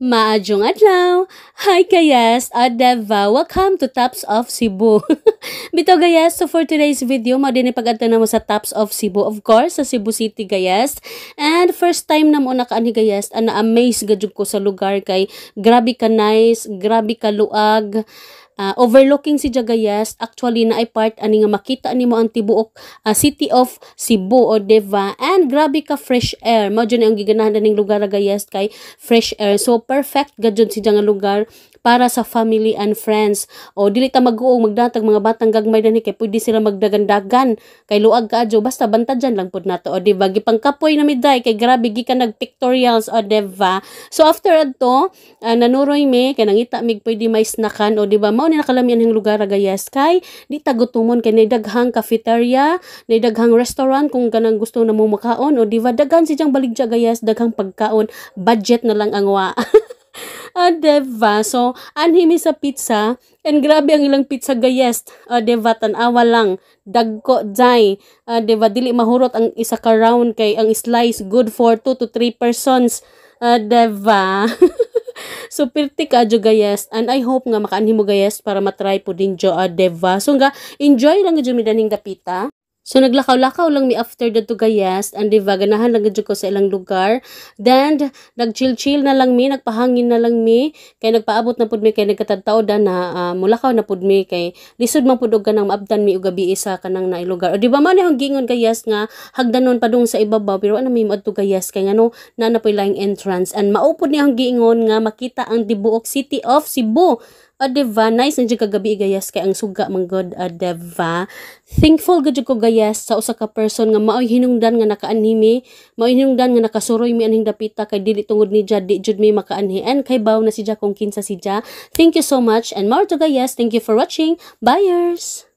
Maadjong adlaw! Hi kayas! Adeva! Welcome to Tops of Cebu! Bito gayas, so for today's video, madini pag-adto na mo sa Tops of Cebu. Of course, sa Cebu City gayas. And first time na mo nakaani gayas, na-amaze gadjug ko sa lugar kay grabe ka nice, grabe ka luag. Overlooking si Jagayas, actually na ay part ani nga makita nimo ang tibuok City of Cebu o Deva, and grabe ka fresh air. Mao jud ang giganahan ning lugar Gayas kay fresh air. So perfect gadjud si nga lugar para sa family and friends. O dili ta mag-uong magdatag mga batang gagmay dinhi kay pwede sila magdagan-dagan kay luag kaadyo basta bantadyan lang pud nato o diba gipangkapoy na miday kay grabe gikan nag pictorials o diba. So after adto nanuroy mi kay nangita mig pwede may snackan o diba mao ni nakalamian hang lugar Gayas kay di ta gutumon kay nay daghang cafeteria, nay daghang restaurant kung kanang gusto na mo makaon o diba daghan si jang baligya Gayas, daghang pagkaon, budget na lang ang wa. Diba? So, anhimi sa pizza, and grabe ang ilang pizza Gayas. Diba? Tanawa lang. Dagko, jay. Diba? Dili mahurot ang isa ka round kay ang slice good for 2 to 3 persons. Diba? So, pirti ka jo Gayas. And I hope nga makaanhin mo Gayas para matry po din jo. Diba? So, nga, enjoy lang jo midaning dapita. So, naglakaw-lakaw lang mi after dito Gayas, and diba, ganahan lang ko sa ilang lugar. Then, nag-chill-chill na lang mi, nagpahangin na lang mi, kay nagpaabot na pud mi, kay nagkatagtao na mulakaw na pud mi, kay lisod man pud og kanang maabdan mi og gabi isa kanang na lugar. O diba, man yung gingon Gayas nga, hagdanon pa dong sa ibabaw, pero ano mi moadto Gayas, kay ngano, nanapoy lang entrance, and maupod niya ang gingon nga, makita ang tibuok City of Cebu. Diba, nice na dyan kagabi Gayas kay ang suga man god. Diba, thankful gud ko Gayas sa usa ka person nga maoy hinungdan nga nakaanimi, maoy hinungdan nga nakasuroy mi aning dapita kay dili tungod ni Jad di jud mi makaanhi, and kay baw na si Ja kung kinsa si Ja. Thank you so much, and more to Gayas. Thank you for watching. Buyers.